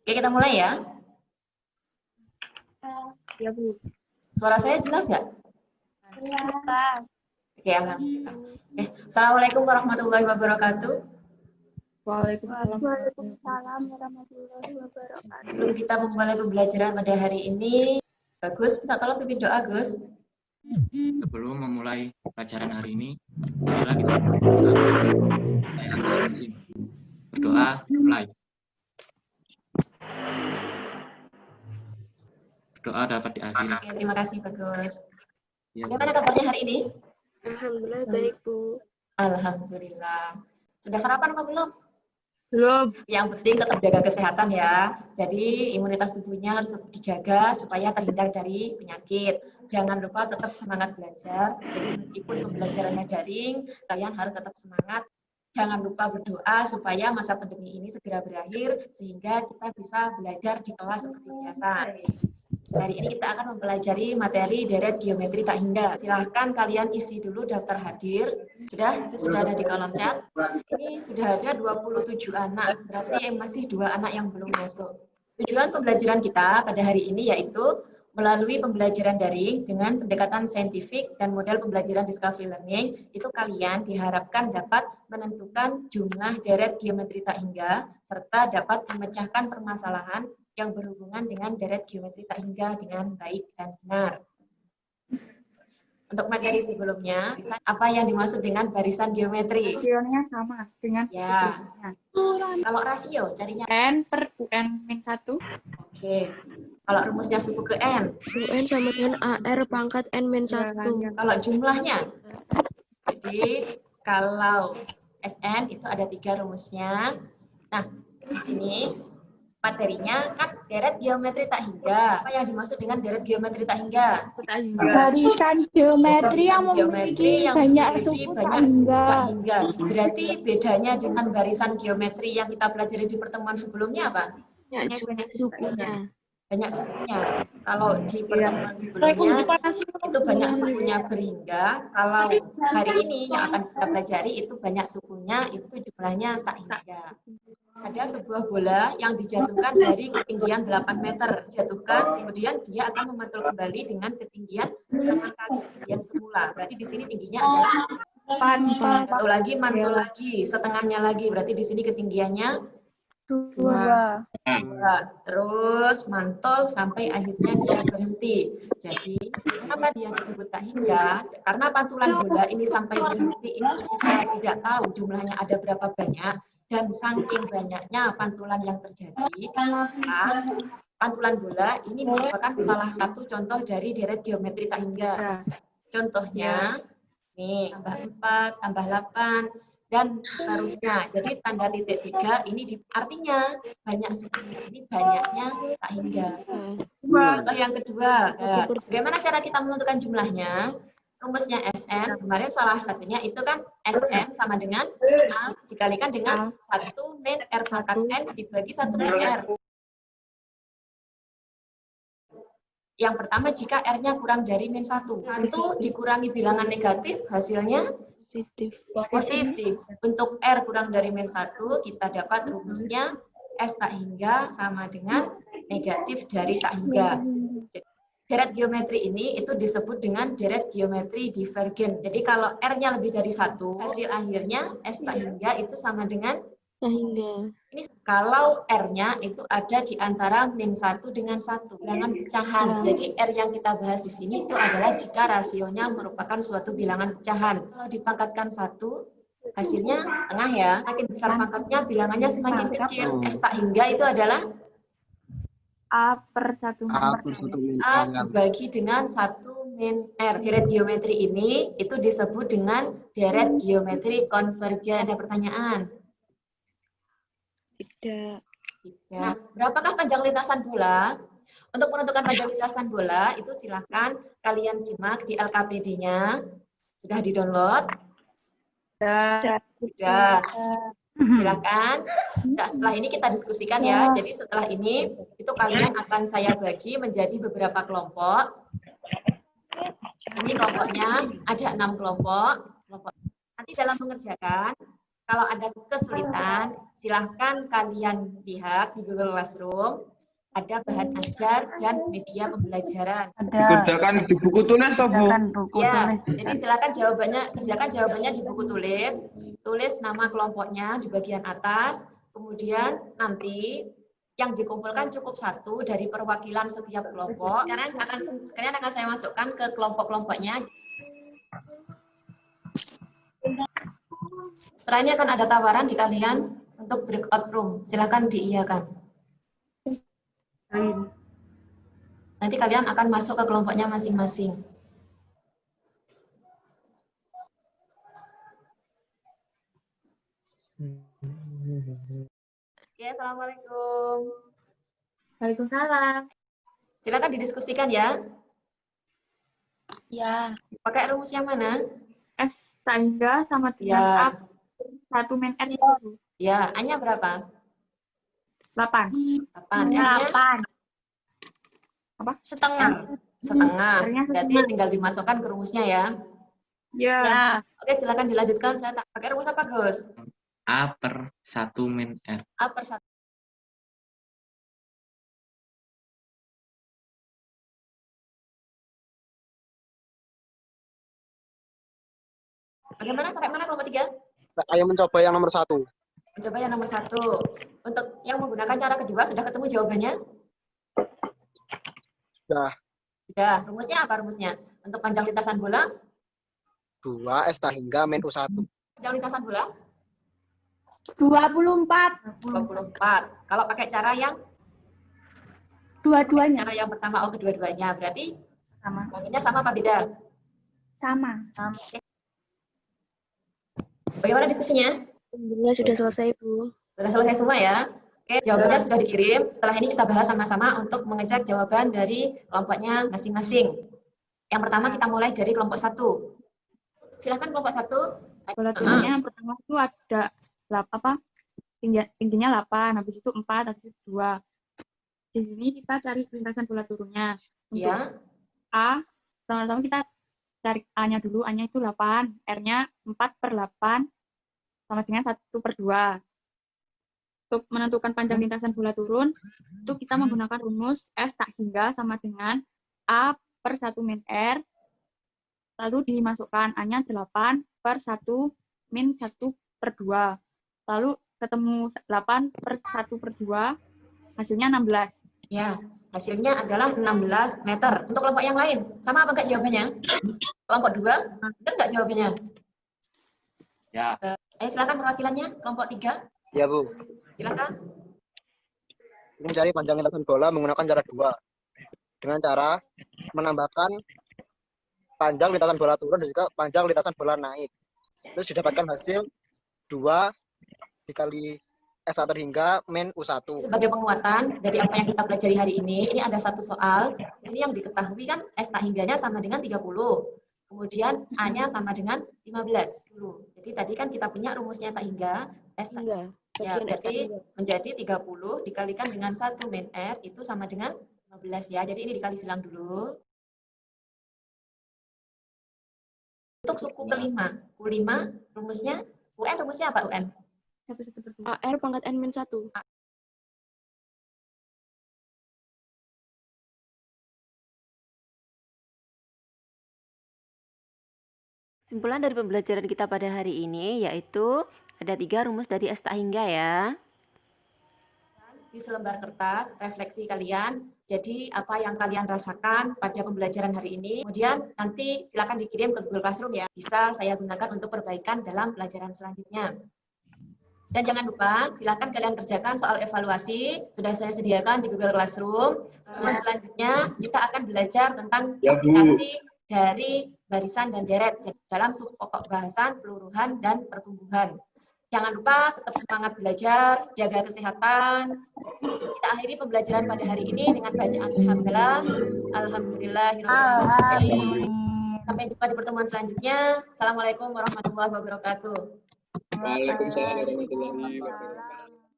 Oke, kita mulai ya. Ya, Bu. Suara saya jelas nggak? Jelas. Oke, alhamdulillah. Assalamualaikum warahmatullahi wabarakatuh. Waalaikumsalam warahmatullahi wabarakatuh. Sebelum kita memulai pembelajaran pada hari ini, Gus, minta tolong pimpin doa, Gus. Sebelum memulai pelajaran hari ini, marilah kita berdoa mulai. Berdoa dapat diakhiri. Oke, terima kasih, Bagus. Ya, Bagaimana kabarnya hari ini? Alhamdulillah baik, Bu. Alhamdulillah. Sudah sarapan apa belum? Belum. Yang penting tetap jaga kesehatan ya. Jadi imunitas tubuhnya harus tetap dijaga supaya terhindar dari penyakit. Jangan lupa tetap semangat belajar. Jadi meskipun pembelajarannya daring, kalian harus tetap semangat. Jangan lupa berdoa supaya masa pandemi ini segera berakhir sehingga kita bisa belajar di kelas seperti biasa. Hari ini kita akan mempelajari materi deret geometri tak hingga. Silahkan kalian isi dulu daftar hadir. Itu sudah ada di kolom chat. Ini sudah ada 27 anak, berarti masih 2 anak yang belum masuk. Tujuan pembelajaran kita pada hari ini yaitu melalui pembelajaran daring dengan pendekatan saintifik dan model pembelajaran discovery learning, itu kalian diharapkan dapat menentukan jumlah deret geometri tak hingga, serta dapat memecahkan permasalahan yang berhubungan dengan deret geometri tak hingga dengan baik dan benar. Untuk materi sebelumnya, apa yang dimaksud dengan barisan geometri? Rasionya sama dengan Ya. sebelumnya. Kalau rasio, carinya N per UN min 1. Oke. Kalau rumusnya suku ke N. UN sama dengan AR pangkat N min 1. Kalau jumlahnya. Jadi kalau SN itu ada 3 rumusnya. Nah, di sini materinya kan deret geometri tak hingga. Apa yang dimaksud dengan deret geometri tak hingga? Barisan geometri yang memiliki banyak suku tak hingga. Berarti bedanya dengan barisan geometri yang kita pelajari di pertemuan sebelumnya apa? Banyak sukunya. Banyak sukunya. Kalau di pertemuan sebelumnya itu banyak sukunya berhingga. Kalau hari ini yang akan kita pelajari itu banyak sukunya, itu jumlahnya tak hingga. Ada sebuah bola yang dijatuhkan dari ketinggian 8 meter. Dijatuhkan, kemudian dia akan memantul kembali dengan ketinggian 8 kali ketinggian semula. Berarti di sini tingginya adalah 4. Mantul lagi, mantul lagi, setengahnya lagi. Berarti di sini ketinggiannya 2. Terus mantul sampai akhirnya dia berhenti. Jadi kenapa dia disebut tak hingga? Karena pantulan bola ini sampai berhenti itu kita tidak tahu jumlahnya ada berapa banyak. Dan saking banyaknya pantulan yang terjadi, pantulan bola ini merupakan salah satu contoh dari deret geometri tak hingga. Contohnya, nih, tambah 4, tambah 8, dan seterusnya. Jadi tanda titik 3 ini artinya banyak sukunya ini banyaknya tak hingga. Contoh yang kedua, bagaimana cara kita menentukan jumlahnya? Rumusnya SN, kemarin salah satunya itu kan SN sama dengan A dikalikan dengan 1 min R pangkat N dibagi 1 min R. Yang pertama, jika R-nya kurang dari min 1. 1 dikurangi bilangan negatif, hasilnya positif. Untuk R kurang dari min 1, kita dapat rumusnya S tak hingga sama dengan negatif dari tak hingga. Deret geometri ini itu disebut dengan deret geometri divergen. Jadi kalau R-nya lebih dari 1, hasil akhirnya S tak hingga itu sama dengan tak hingga. Ini kalau R-nya itu ada di antara min 1 dengan 1, bilangan pecahan. Jadi R yang kita bahas di sini itu adalah jika rasionya merupakan suatu bilangan pecahan. Kalau dipangkatkan 1, hasilnya setengah ya. Semakin besar pangkatnya, bilangannya semakin kecil. S tak hingga itu adalah A per 1 min A dibagi dengan 1 min R. Deret geometri ini itu disebut dengan deret geometri konvergen. Ada pertanyaan? Tidak. Nah, berapakah panjang lintasan bola? Untuk menentukan panjang lintasan bola, itu silakan kalian simak di LKPD-nya. Sudah di-download? Sudah. Silakan. Nah, setelah ini kita diskusikan ya. Jadi setelah ini itu kalian akan saya bagi menjadi beberapa kelompok. Ini kelompoknya ada 6 kelompok. Nanti dalam mengerjakan, kalau ada kesulitan, silahkan kalian lihat di Google Classroom, ada bahan ajar dan media pembelajaran. Dikerjakan di buku tulis toh, Bu? Ya, jadi silakan kerjakan jawabannya di buku tulis, tulis nama kelompoknya di bagian atas, kemudian nanti yang dikumpulkan cukup satu dari perwakilan setiap kelompok. Kalian akan saya masukkan ke kelompok-kelompoknya. Setelah ini akan ada tawaran di kalian untuk breakout room. Silakan diiyakan. Nanti kalian akan masuk ke kelompoknya masing-masing. Oke, assalamualaikum. Waalaikumsalam. Silakan didiskusikan ya. Ya. Pakai rumus yang mana? S tangga sama dengan A 1 min N itu. Ya, A-nya berapa? 8. 8. Ya, R-nya? 8. Apa? Setengah. Berarti tinggal dimasukkan ke rumusnya ya. Ya. Oke, silakan dilanjutkan. Saya tak pakai rumus apa, Gus? A per 1 min R. A per 1. Bagaimana sampai mana kelompok 3? Ayo mencoba yang nomor 1. Mencoba yang nomor 1. Untuk yang menggunakan cara kedua, sudah ketemu jawabannya? Sudah. Sudah. Rumusnya apa rumusnya? Untuk panjang lintasan bola? 2 S hingga min U1. Panjang lintasan bola? 24. 24. Kalau pakai cara yang? Dua-duanya. Cara yang pertama, kedua-duanya. Berarti Sama. Bangunnya sama apa beda? Sama. Bagaimana diskusinya? Alhamdulillah sudah selesai, Bu. Sudah selesai semua ya? Oke, jawabannya sudah dikirim. Setelah ini kita bahas sama-sama untuk mengecek jawaban dari kelompoknya masing-masing. Yang pertama kita mulai dari kelompok 1. Silahkan kelompok 1. Bola turunnya yang pertama itu ada tingginya 8, habis itu 4, habis itu 2. Di sini kita cari lintasan bola turunnya. Untuk Ya. A, pertama-tama kita cari A-nya dulu. A-nya itu 8, R-nya 4/8 sama dengan 1/2. Untuk menentukan panjang lintasan bola turun, itu kita menggunakan rumus S tak hingga sama dengan A per 1 min R, lalu dimasukkan A-nya 8 per 1 min 1/2. Lalu ketemu 8 per 1/2, hasilnya 16. Ya, hasilnya adalah 16 meter. Untuk kelompok yang lain, sama apa enggak jawabannya? Kelompok 2, benar enggak jawabannya? Ya. Silakan perwakilannya, kelompok 3. Ya, Bu. Silakan. Mencari panjang lintasan bola menggunakan cara 2. Dengan cara menambahkan panjang lintasan bola turun dan juga panjang lintasan bola naik. Terus didapatkan hasil 2 dikali S1 hingga min U1. Sebagai penguatan dari apa yang kita pelajari hari ini ada satu soal. Di sini yang diketahui kan S tak hingganya sama dengan 30. Kemudian A-nya sama dengan 15 dulu. Jadi tadi kan kita punya rumusnya tak hingga S tak hingga. Ya, berarti menjadi 30 dikalikan dengan 1 min R itu sama dengan 15 ya. Jadi ini dikali silang dulu. Untuk suku kelima, U5 rumusnya, UN rumusnya apa UN? AR pangkat N-1. Kesimpulan dari pembelajaran kita pada hari ini yaitu ada 3 rumus dari S tak hingga ya. Di selembar kertas, refleksi kalian. Jadi apa yang kalian rasakan pada pembelajaran hari ini. Kemudian nanti silakan dikirim ke Google Classroom ya. Bisa saya gunakan untuk perbaikan dalam pelajaran selanjutnya. Dan jangan lupa, silakan kalian kerjakan soal evaluasi. Sudah saya sediakan di Google Classroom. Selanjutnya kita akan belajar tentang aplikasi dari barisan dan deret dalam subpokok bahasan, peluruhan, dan pertumbuhan. Jangan lupa tetap semangat belajar, jaga kesehatan. Kita akhiri pembelajaran pada hari ini dengan bacaan alhamdulillah. Alhamdulillahirrahmanirrahim. Sampai jumpa di pertemuan selanjutnya. Assalamualaikum warahmatullahi wabarakatuh. Waalaikumsalam warahmatullahi wabarakatuh.